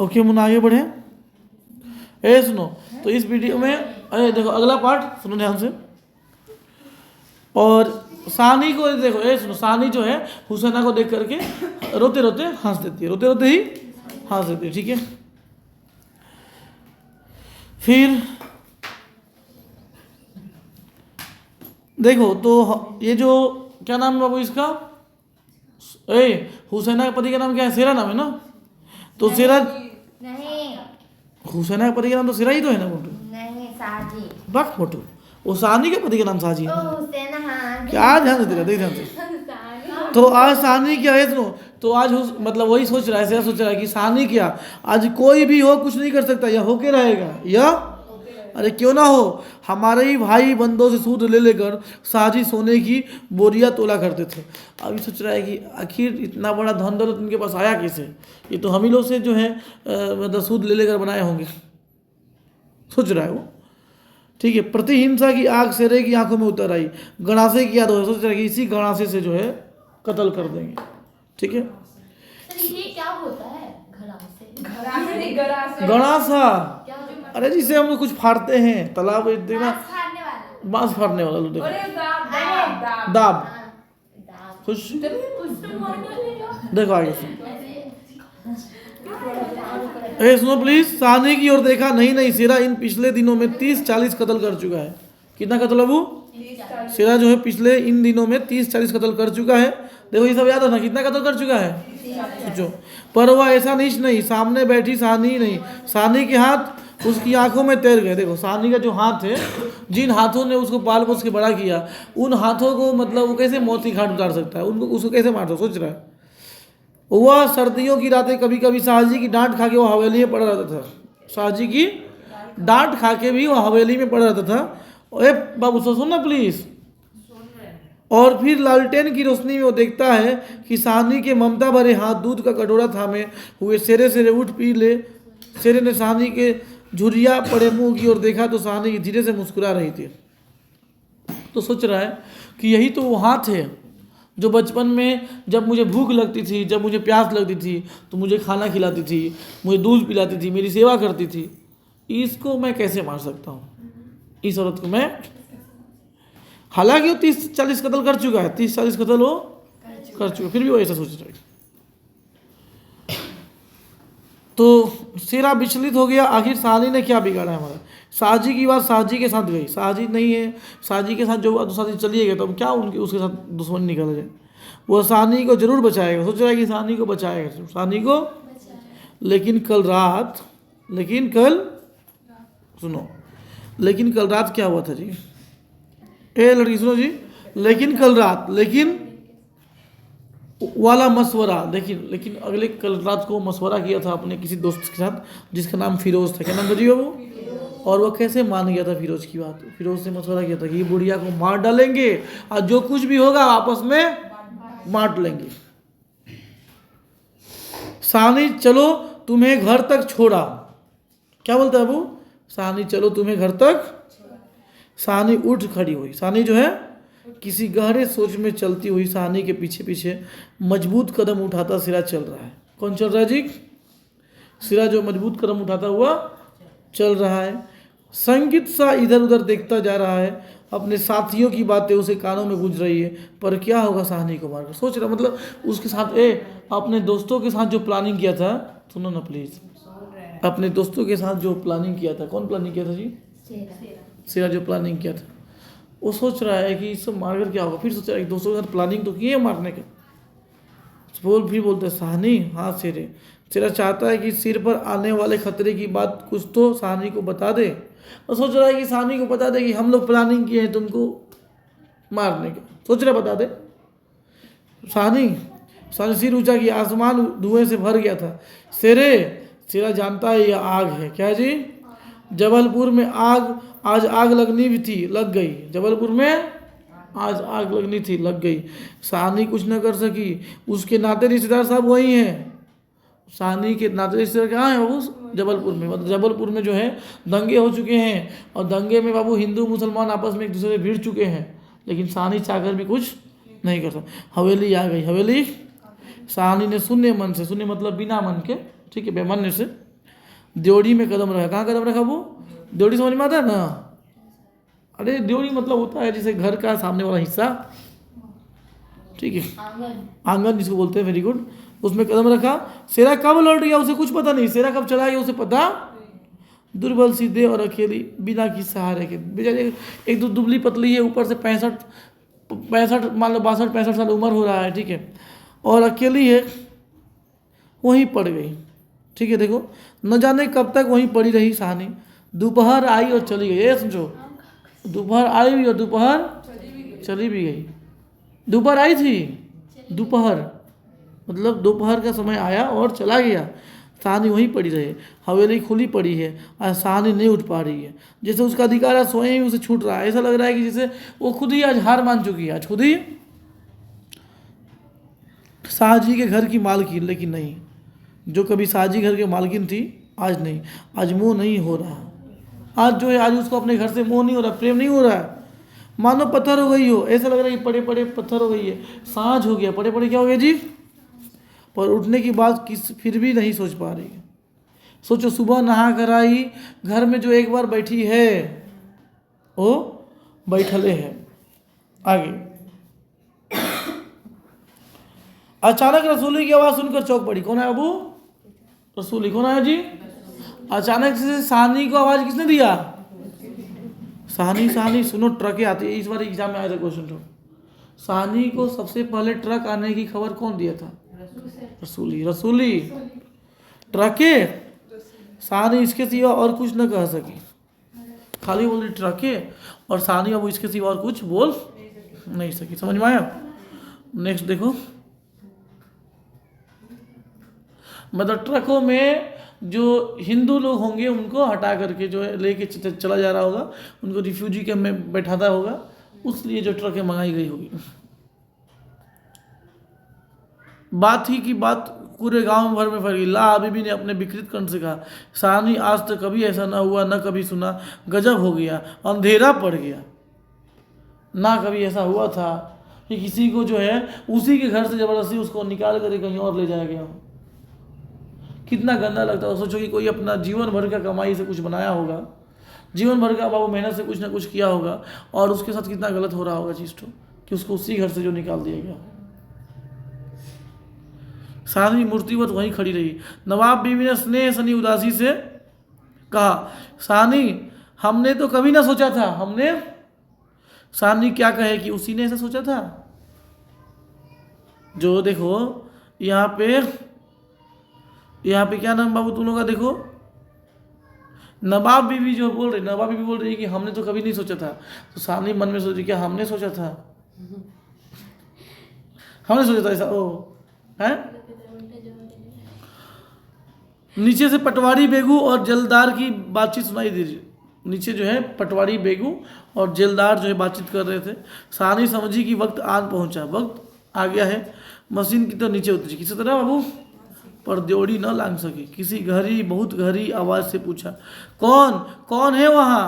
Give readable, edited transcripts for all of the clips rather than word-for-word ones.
Okay Munna आगे बढ़े। ए सुनो, तो इस वीडियो में अरे देखो अगला पार्ट सुनो ध्यान से। और सानी को देखो, ए सुनो, सानी जो है हुसैना को देख करके रोते रोते हंस देती है, रोते रोते ही हंस देती है, ठीक है। फिर देखो तो ये जो क्या नाम है बाबू इसका, हुसैना के पति का नाम क्या है? सेरा नाम है ना। तो सेरा नहीं, हुसैना के पति का नाम तो सेरा ही तो है ना मोटू। नहीं साजी। बक मोटू, वो सानी के पति का नाम साजी है। हुसैन, हाँ। क्या ध्यान देते रहते ध्यान से। तो आज सानी क्या है सुनो, तो आज मतलब वही सोच रहा है, सेरा सोच रहा है कि सानी क्या आज कोई भी हो कुछ नहीं कर सकता, या होके रहेगा या अरे क्यों ना हो। हमारे ही भाई बंदों से सूद ले लेकर साजी सोने की बोरियां तोला करते थे। अभी सोच रहा है कि आखिर इतना बड़ा धन दौलत इनके पास आया कैसे, ये तो हम ही लोग से जो है मतलब सूद ले लेकर बनाए होंगे, सोच रहा है वो, ठीक है। प्रतिहिंसा की आग सेरे की आंखों में उतर आई, गणासे की याद हो, सोच रहा है कि इसी गणासे से जो है कत्ल कर देंगे, ठीक है। ये क्या होता है? गणासा, अरे जिसे हम लोग कुछ फाड़ते हैं, तालाब देखना, बांस फाड़ने वाला लोग, देखो दाब, खुश, देखो आगे से। सुनो प्लीज, सानी की ओर देखा, नहीं सेरा इन पिछले दिनों में 30-40 कत्ल कर चुका है। कितना कत्ल अबू? सेरा जो है पिछले इन दिनों में 30-40 कत्ल कर चुका है। देखो ये सब याद है ना, कितना कत्ल कर चुका है सोचो। पर वह ऐसा नीच नहीं, सामने बैठी सानी नहीं, सानी के हाथ उसकी आंखों में तैर गए। देखो सानी का जो हाथ है, जिन हाथों ने उसको पाल पोस के बड़ा किया, उन हाथों को मतलब वो कैसे मौत की घाट उतार सकता है, उनको उसको कैसे मार सकता, सोच रहा है। वह सर्दियों की रातें कभी कभी शाहजी की डांट खा के वो हवेली में पड़ा रहता था, शाहजी की डांट खा के भी वह हवेली में पड़ा रहता था। अरे बाबू सुन ना प्लीज। और फिर लालटेन की रोशनी में वो देखता है कि सानी के ममता भरे हाथ दूध का कटोरा थामे हुए सेरे सेरे उठ पी ले। सेरे ने सानी के झुरिया पड़े मुंह की ओर देखा तो सानी धीरे से मुस्कुरा रही थी। तो सोच रहा है कि यही तो वो हाथ है जो बचपन में जब मुझे भूख लगती थी, जब मुझे प्यास लगती थी तो मुझे खाना खिलाती थी, मुझे दूध पिलाती थी, मेरी सेवा करती थी। इसको मैं कैसे मार सकता हूँ, इस औरत को मैं। हालांकि वो 30-40 कत्ल कर चुका है, 30-40 कत्ल वो कर चुका, फिर भी वो ऐसा सोच रहा है। तो सेरा विचलित हो गया, आखिर सानी ने क्या बिगाड़ा है हमारा। साजी की बात साजी के साथ गई, साजी नहीं है, साजी के साथ जो बात साजी चली गई, तो अब क्या उनके उसके साथ दुश्मनी निकल जाए। वो सानी को जरूर बचाएगा, सोच रहा है कि सानी को बचाएगा, सानी को। लेकिन कल रात क्या हुआ था जी, ए लड़की सुनो जी। लेकिन कल रात, लेकिन वाला मशवरा, लेकिन अगले कल रात को मशवरा किया था अपने किसी दोस्त के साथ जिसका नाम फिरोज था। क्या नाम था जी बाबू? और वो कैसे मान गया था फिरोज की बात? फिरोज से मशवरा किया था कि बुढ़िया को मार डालेंगे और जो कुछ भी होगा आपस में बांट लेंगे। सानी चलो तुम्हें घर तक छोड़ा, क्या बोलता है बाबू? सानी चलो तुम्हें घर तक। सानी उठ खड़ी हुई, सानी जो है किसी गहरे सोच में चलती हुई सानी के पीछे पीछे मजबूत कदम उठाता सिरा चल रहा है। कौन चल रहा है जी? सिरा जो मजबूत कदम उठाता हुआ चल रहा है। संगीत सा इधर उधर देखता जा रहा है, अपने साथियों की बातें उसे कानों में गूंज रही है। पर क्या होगा सानी को मारकर, सोच रहा, मतलब उसके साथ अपने दोस्तों के साथ जो प्लानिंग किया था, सुनो ना प्लीज, अपने दोस्तों के साथ जो प्लानिंग किया था, कौन प्लानिंग किया था जी? सिरा जो प्लानिंग किया था, वो सोच रहा है कि इससे मारकर क्या होगा। फिर सोच रहा है कि दोस्तों के साथ प्लानिंग तो की है मारने के। फिर बोलते हैं सानी, हाँ सिरा चाहता है कि सिर पर आने वाले खतरे की बात कुछ तो सानी को बता दे। और सोच रहा है कि सानी को बता दे कि हम लोग प्लानिंग किए हैं तुमको मारने के, सोच रहा बता दे। सानी सिर ऊंचा किया, आसमान धुएं से भर गया था। सिरा जानता है यह आग है। क्या जी? जबलपुर में आज आग लगनी भी थी, लग गई। जबलपुर में आज आग लगनी थी, लग गई। सानी कुछ न कर सकी, उसके नाते रिश्तेदार सब वही हैं। सानी के नाते रिश्तेदार कहाँ हैं बाबू? जबलपुर में। मतलब जबलपुर में जो है दंगे हो चुके हैं, और दंगे में बाबू हिंदू मुसलमान आपस में एक दूसरे से भिड़ चुके हैं, लेकिन सानी चाहकर भी कुछ नहीं कर सकता। हवेली आ गई, हवेली। सानी ने शून्य मन से, शून्य मतलब बिना मन के, ठीक है, बेमन से ड्योढ़ी में कदम रखा। कहाँ कदम रखा वो? ड्योढ़ी समझ में आता है ना? अरे ड्योढ़ी मतलब होता है जैसे घर का सामने वाला हिस्सा, ठीक है, आंगन जिसको बोलते हैं, वेरी गुड। उसमें कदम रखा। सेरा कब लौट गया उसे कुछ पता नहीं, सेरा कब चला गया उसे पता। दुर्बल, सीधे और अकेली, बिना किसी सहारे के, बेचारे एक तो दुबली पतली है, ऊपर से 65 मान लो 62-65 साल उम्र हो रहा है, ठीक है, और अकेली है, वहीं पड़ गई, ठीक है। देखो न जाने कब तक वहीं पड़ी रही सहानी। दोपहर आई और चली गई, ये समझो, दोपहर आई भी और दोपहर चली भी गई। दोपहर आई थी, दोपहर मतलब दोपहर का समय आया और चला गया, सहानी वहीं पड़ी रहे। हवेली खुली पड़ी है और सहानी नहीं उठ पा रही है, जैसे उसका अधिकार है स्वयं ही उसे छूट रहा है। ऐसा लग रहा है कि जैसे वो खुद ही आज हार मान चुकी है, आज खुद ही शाहजी के घर की मालकिन, लेकिन नहीं, जो कभी शाहजी घर के मालकिन थी आज नहीं, आज मोह नहीं हो रहा। आज जो है, आज उसको अपने घर से मोह नहीं हो रहा, प्रेम नहीं हो रहा है, मानो पत्थर हो गई हो। ऐसा लग रहा है कि पड़े पड़े पत्थर हो गई है, सांझ हो गया, पड़े पड़े क्या हो गया जी। पर उठने की बात फिर भी नहीं सोच पा रही है। सोचो, सुबह नहा कर आई, घर में जो एक बार बैठी है वो बैठले है। आगे अचानक रसूली की आवाज़ सुनकर चौंक पड़ी। कौन है अबू? रसूली। कौन है जी? अचानक से सहानी को आवाज़ किसने दिया? सहानी। सहानी सुनो, ट्रकें आती है, इस बार एग्जाम में आया था क्वेश्चन तो। सहानी को सबसे पहले ट्रक आने की खबर कौन दिया था? रसूली। रसूली ट्रकें, सहानी इसके सिवा और कुछ न कह सकी, खाली बोली ट्रकें, और सहानी अब इसके सिवा और कुछ बोल नहीं सकी। समझ में आया? नेक्स्ट देखो, मतलब ट्रकों में जो हिंदू लोग होंगे उनको हटा करके जो है लेके चला जा रहा होगा, उनको रिफ्यूजी कैंप में बैठाता होगा, उसलिए जो ट्रकें मंगाई गई होगी। बात ही की बात पूरे गांव भर में फैली। ला बीबी ने अपने विकृत कंठ से कहा, सहानी आज तक कभी ऐसा ना हुआ, न कभी सुना, गजब हो गया, अंधेरा पड़ गया। ना कभी ऐसा हुआ था कि किसी को जो है उसी के घर से ज़बरदस्ती उसको निकाल कर कहीं और ले जाया गया हो। कितना गंदा लगता है। सोचो कि कोई अपना जीवन भर का कमाई से कुछ बनाया होगा, जीवन भर का बाबू मेहनत से कुछ ना कुछ किया होगा, और उसके साथ कितना गलत हो रहा होगा चीज़ तो, कि उसको उसी घर से जो निकाल दिया गया। सहानी मूर्तिवत वहीं खड़ी रही। नवाब बीवी ने स्नेह सनी उदासी से कहा, सहानी हमने तो कभी ना सोचा था। हमने, सहानी क्या कहे कि उसी ने ऐसा सोचा था। जो देखो यहाँ पे क्या नाम बाबू तुम लोग का, देखो नवाब बीवी जो बोल रही, नवाब बीवी बोल रही है कि हमने तो कभी नहीं सोचा था। तो सहानी मन में सोच रही, क्या हमने सोचा था? हमने सोचा था ऐसा? ओ है। नीचे से पटवारी बेगू और जेलदार की बातचीत सुनाई दे रही। नीचे जो है पटवारी बेगू और जेलदार जो है बातचीत कर रहे थे। सहानी समझी कि वक्त आन पहुंचा, वक्त आ गया है, मशीन की तो नीचे उतरी। किसी तरह बाबू, पर ड्योढ़ी न लांग सकी। किसी गहरी, बहुत गहरी आवाज़ से पूछा, कौन है वहाँ?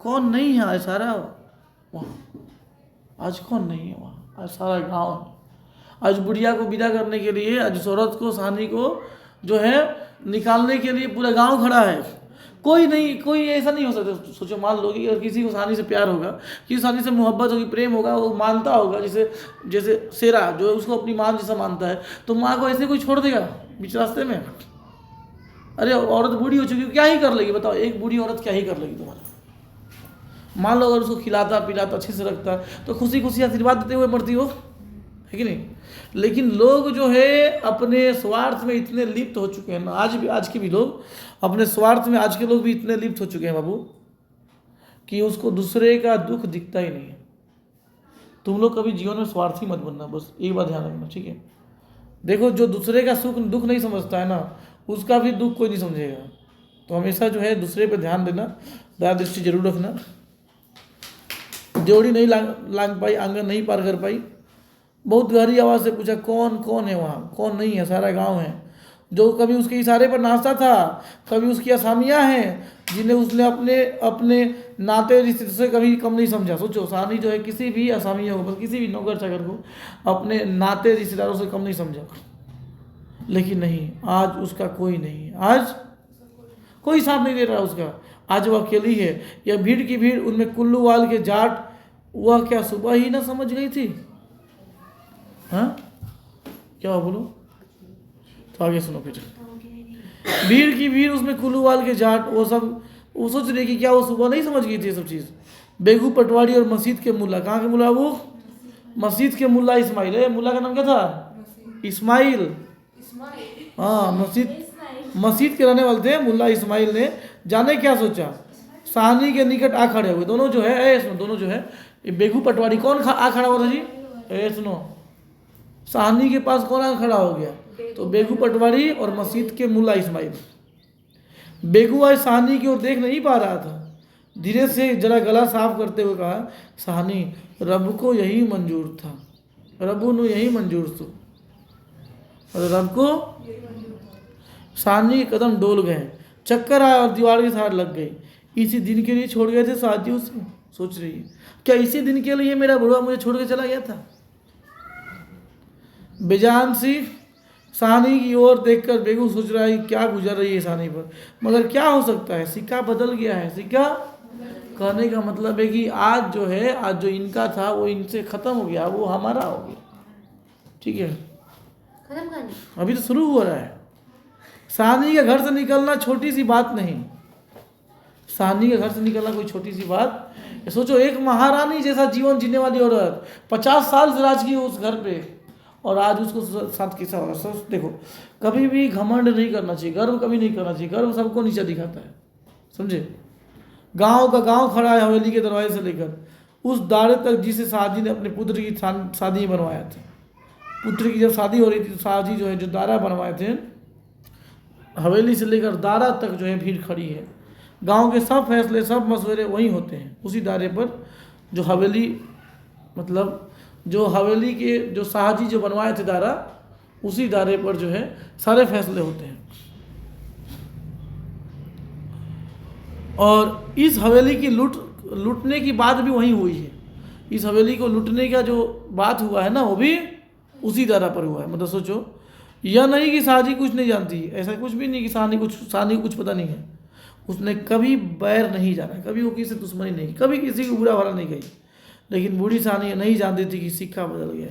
कौन नहीं है? आज सारा वहाँ, आज कौन नहीं है वहाँ? आज सारा गांव है। आज बुढ़िया को विदा करने के लिए, आज उस औरत को, सहानी को जो है निकालने के लिए पूरा गांव खड़ा है। कोई नहीं, कोई ऐसा नहीं हो सकता। सोचो, मान लो कि अगर किसी को सहानी से प्यार होगा, किसी सहानी से मोहब्बत होगी, प्रेम होगा, वो मानता होगा, जैसे शेरा जो है उसको अपनी माँ जैसा मानता है, तो माँ को ऐसे कोई छोड़ देगा बीच रास्ते में? अरे औरत बूढ़ी हो चुकी है, क्या ही कर लेगी बताओ? एक बूढ़ी औरत क्या ही कर लेगी तुम्हारा? मान लो अगर उसको खिलाता पिलाता अच्छे से रखता तो खुशी खुशी आशीर्वाद देते हुए मरती हो, है कि नहीं? लेकिन लोग जो है अपने स्वार्थ में इतने लिप्त हो चुके हैं ना, आज के भी लोग अपने स्वार्थ में, आज के लोग भी इतने लिप्त हो चुके हैं बाबू, कि उसको दूसरे का दुख दिखता ही नहीं है। तुम लोग कभी जीवन में स्वार्थी मत बनना, बस एक बात ध्यान रखना, ठीक है? देखो, जो दूसरे का सुख दुख नहीं समझता है ना, उसका भी दुख कोई नहीं समझेगा। तो हमेशा जो है दूसरे पर ध्यान देना, दया दृष्टि जरूर रखना। ड्योढ़ी नहीं लांग पाई, आंगन नहीं पार कर पाई। बहुत गहरी आवाज़ से पूछा, कौन है वहाँ? कौन नहीं है? सारा गांव है। जो कभी उसके इशारे पर नाचता था, कभी उसकी असामियाँ हैं जिन्हें उसने अपने नाते रिश्ते से कभी कम नहीं समझा। सोचो, सहानी जो है किसी भी असामियों को, बस किसी भी नौकर चाकर को अपने नाते रिश्तेदारों से कम नहीं समझा, लेकिन नहीं, आज उसका कोई नहीं। आज कोई साथ नहीं दे रहा उसका। आज वो अकेली है, या भीड़ की भीड़, उनमें कुल्लू वाल के जाट, वह क्या सुबह ही ना समझ गई थी? हाँ क्या हुआ बोलो, तो आगे सुनो फिर। भीड़ की भीड़, उसमें कुल्लू वाल के जाट, वो सब वो सोच रही कि क्या वो सुबह नहीं समझ गई थी ये सब चीज़? बेगू पटवारी और मस्जिद के मुल्ला, कहाँ के मुल्ला? वो मस्जिद के मुल्ला इस्माइल है। मुल्ला का नाम क्या था? इस्माइल। हाँ, मस्जिद के रहने वाले थे मुल्ला इस्माइल ने, जाने क्या सोचा, साहनी के निकट आ खड़े हुए। दोनों जो है, सुनो, दोनों जो है, ये बेगू पटवारी कौन आ खड़ा हुआ था जी? सुनो, साहनी के पास कौन आ खड़ा हो गया? तो बेगू पटवारी और मस्जिद के मुल्ला इस्माइल। बेगू आज साहनी की ओर देख नहीं पा रहा था, धीरे से जरा गला साफ करते हुए कहा, साहनी, रब को यही मंजूर था, रबू नु यही मंजूर थो, और रब को। साहनी के कदम डोल गए, चक्कर आया और दीवार के साथ लग गई। इसी दिन के लिए छोड़ गए थे साथी उसे, सोच रही है, क्या इसी दिन के लिए मेरा बुढ़वा मुझे छोड़ के चला गया था? बेजान सी साहनी की ओर देखकर बेगू सोच रहा है क्या गुजर रही है साहनी पर, मगर क्या हो सकता है, सिक्का बदल गया है। सिक्का कहने का मतलब है कि आज जो है, आज जो इनका था वो इनसे खत्म हो गया, वो हमारा हो गया। ठीक है, खत्म करनी, अभी तो शुरू हो रहा है। साहनी के घर से निकलना छोटी सी बात नहीं, साहनी के घर से निकलना कोई छोटी सी बात। सोचो, एक महारानी जैसा जीवन जीने वाली औरत 50 साल से राज की उस घर पे, और आज उसको साथ कैसा होगा? सोच देखो, कभी भी घमंड नहीं करना चाहिए, गर्व कभी नहीं करना चाहिए। गर्व सबको नीचा दिखाता है, समझे? गांव का गांव खड़ा है हवेली के दरवाजे से लेकर उस दाड़े तक जिसे शाहजी ने अपने पुत्र की शादी बनवाया था। पुत्र की जब शादी हो रही थी तो शाहजी जो है, जो दारा बनवाए थे, हवेली से लेकर दारा तक जो है भीड़ खड़ी है। गांव के सब फैसले, सब मशवरे वहीं होते हैं, उसी दायरे पर। जो हवेली, मतलब जो हवेली के जो शाहजी जो बनवाए थे दायरा, उसी दायरे पर जो है सारे फैसले होते हैं। और इस हवेली की लूटने की बात भी वहीं हुई है। इस हवेली को लूटने का जो बात हुआ है ना, वो भी उसी दायरा पर हुआ है। मतलब सोचो, यह नहीं कि शाहजी कुछ नहीं जानती, ऐसा कुछ भी नहीं कि शाहनी को कुछ पता नहीं है। उसने कभी बैर नहीं जाना, कभी वो किसी से दुश्मनी नहीं की, कभी किसी को बुरा भला नहीं कही। लेकिन बूढ़ी साहनी नहीं जानती थी कि सिक्का बदल गया।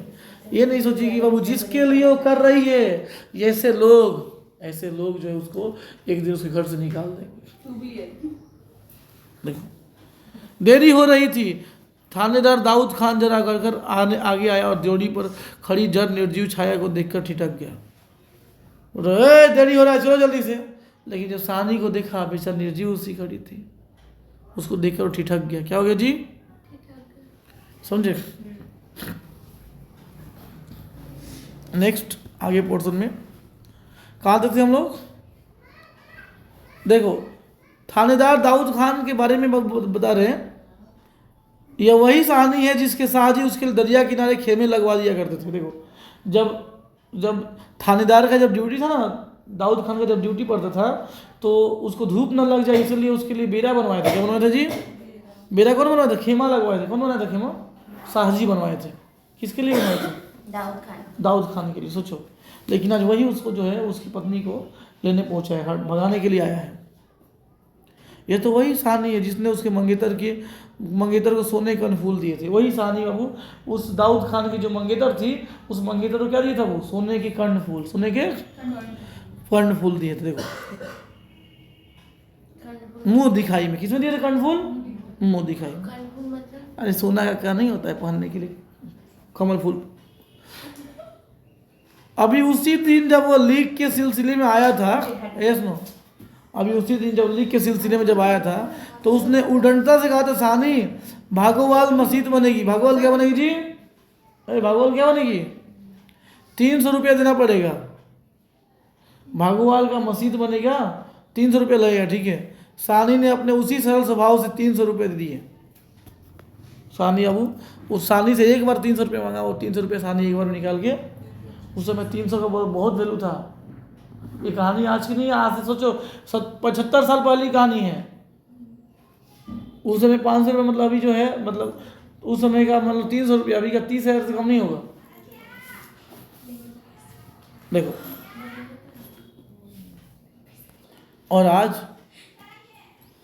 ये नहीं सोची कि बाबू जिसके लिए वो कर रही है, ऐसे लोग जो है उसको एक दिन उसके घर से निकाल देंगे। देखो, देरी हो रही थी। थानेदार दाऊद खान जरा कर आगे आया और ड्योढ़ी पर खड़ी जड़ निर्जीव छाया को देखकर ठिठक गया। देरी हो रहा है, चलो जल्दी से। लेकिन जब साहनी को देखा, बेचारा निर्जीव सी खड़ी थी, उसको देखकर वो ठिठक गया। क्या हो गया जी? समझे? नेक्स्ट आगे पोर्शन में कहाँ तक थे हम लोग? देखो, थानेदार दाऊद खान के बारे में बता रहे हैं। यह वही साहनी है जिसके शाहजी उसके लिए दरिया किनारे खेमे लगवा दिया करते थे। देखो, जब थानेदार का जब ड्यूटी था ना, दाऊद खान का जब ड्यूटी पड़ता था, तो उसको धूप न लग जाए इसलिए उसके लिए बेरा बनवाए थे। क्या बनवाए थे जी? बेरा कौन बनवाए थे? खेमा लगवाए थे। कौन बनाया था खेमा? शाहजी बनवाए थे। किसके लिए बनवाए थे? दाऊद खान के लिए। सोचो, लेकिन आज वही उसको जो है, उसकी पत्नी को लेने पहुंचा है, भगाने के लिए आया है। ये तो वही साहनी है जिसने उसके मंगेतर को सोने के फूल दिए थे। वही साहनी बाबू, उस दाऊद खान की जो मंगेतर थी, उस मंगेतर को क्या दिया था? वो सोने के कर्णफूल, सोने के कर्णफूल दिए थे। देखो, मुंह दिखाई में किसमें दिए थे कर्णफूल? मुंह दिखाई में। अरे सोना का क्या नहीं होता है पहनने के लिए, कमल फूल। अभी उसी दिन जब वो लीग के सिलसिले में आया था, अभी उसी दिन जब लीग के सिलसिले में जब आया था, तो उसने उड़नता से कहा था, साहनी भागोवाल मस्जिद बनेगी। भागोवाल क्या बनेगी जी? अरे भागोवाल क्या बनेगी? 300 रुपया देना पड़ेगा। भागोवाल का मस्जिद बनेगा, 300 रुपया लगेगा। ठीक है, साहनी ने अपने उसी सरल स्वभाव से 300 रुपये दिए। साहनी बाबू, उस साहनी से एक बार 300 रुपये मांगा, वो 300 रुपये साहनी एक बार निकाल के, उस समय 300 का बहुत वैल्यू था। ये कहानी आज की नहीं है, आज से सोचो 75 साल पहले की कहानी है। उस समय 500 रुपये मतलब अभी जो है, मतलब उस समय का मतलब 300 रुपये अभी का 30,000 से कम नहीं होगा। देखो, और आज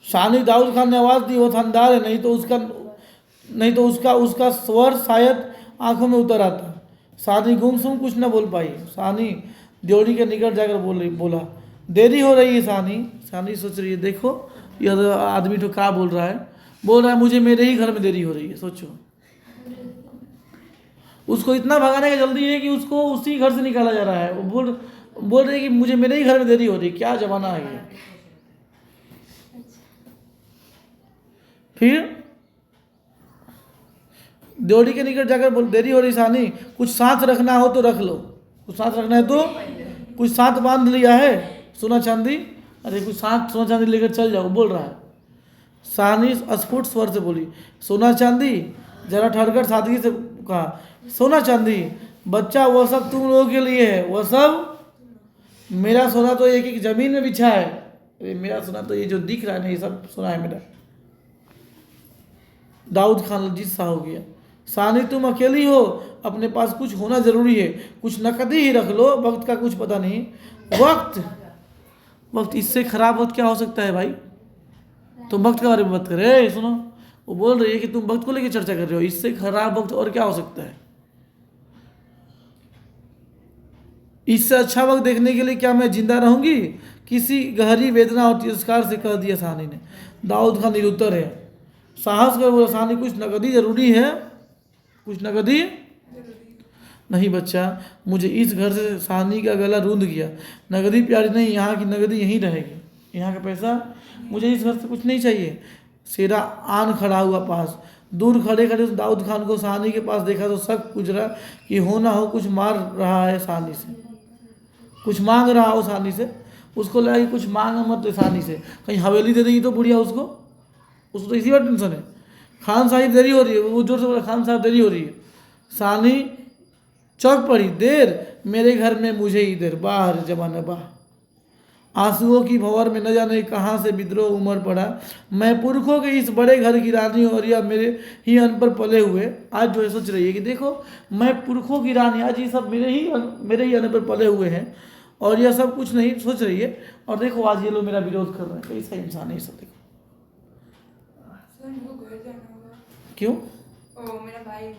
सानी दाऊद खान ने आवाज़ दी, वो थानदार है, नहीं तो उसका स्वर शायद आंखों में उतर आता। सानी गुमसुम कुछ न बोल पाई। सानी ड्योढ़ी के निकट जाकर बोला, देरी हो रही है सानी। सानी सोच रही है, देखो यह आदमी तो क्या बोल रहा है, मुझे मेरे ही घर में देरी हो रही है। सोचो, उसको इतना भगाने का जल्दी है कि उसको उसी घर से निकाला जा रहा है। वो बोल रही है कि मुझे मेरे ही घर में देरी हो रही है। क्या जमाना है ये। फिर ड्योढ़ी के निकट जाकर बोल, देरी हो रही सानी, कुछ साथ रखना हो तो रख लो। कुछ साथ रखना है तो कुछ साथ बांध लिया है, सोना चांदी, अरे कुछ साथ सोना चांदी लेकर चल जाओ, बोल रहा है। सानी अस्फुट स्वर से बोली, सोना चांदी? जरा ठहरकर सादगी से कहा, सोना चांदी बच्चा वो सब तुम लोगों के लिए है, वो सब मेरा सोना तो एक एक जमीन में बिछा है। अरे मेरा सोना तो ये जो दिख रहा है ना, ये सब सोना है मेरा। दाऊद खान लज्जित सा हो गया। सानी तुम अकेली हो, अपने पास कुछ होना जरूरी है, कुछ नकदी ही रख लो, वक्त का कुछ पता नहीं। वक्त इससे खराब वक्त क्या हो सकता है भाई? तुम वक्त के बारे में बात कर रहे, सुनो, वो बोल रही है कि तुम वक्त को लेकर चर्चा कर रहे हो, इससे खराब वक्त और क्या हो सकता है? इससे अच्छा वक्त देखने के लिए क्या मैं जिंदा रहूंगी? किसी गहरी वेदना और तिरस्कार से कह दिया सानी ने। दाऊद खान निरुत्तर है। साहस कर बोला, सानी कुछ नकदी जरूरी है? कुछ नकदी नहीं बच्चा, मुझे इस घर से सानी का गला रूंध गया। नगदी प्यारी नहीं, यहाँ की नगदी यहीं रहेगी, यहाँ का पैसा मुझे इस घर से कुछ नहीं चाहिए। शेरा आन खड़ा हुआ पास, दूर खड़े खड़े दाऊद खान को सानी के पास देखा तो शक गुजरा कि हो ना हो कुछ मार रहा है सानी से, कुछ मांग रहा हो सानी से। उसको लगा कि कुछ मांग मत सानी से, कहीं हवेली दे देगी तो बुढ़िया उसको तो इसी बात टेंशन है। खान साहिब देरी हो रही है, वो जोर से बोला, खान साहब देरी हो रही है। सानी चौक पड़ी, देर मेरे घर में मुझे ही देर, बाहर जमाना बाह। आंसुओं की भंवर में न जाने कहाँ से विद्रोह उमड़ पड़ा। मैं पुरखों के इस बड़े घर की रानी और यह मेरे ही अन्न पर पले हुए। आज जो है सोच रही है कि देखो मैं पुरखों की रानी, आज ये सब मेरे ही अन्न पर पले हुए हैं और यह सब कुछ नहीं सोच रही है। और देखो आज ये लोग मेरा विरोध कर रहे हैं, कैसा इंसान है ये सब। देखो सर, हमको घर जाना होगा। क्यों? ओ मेरा भाई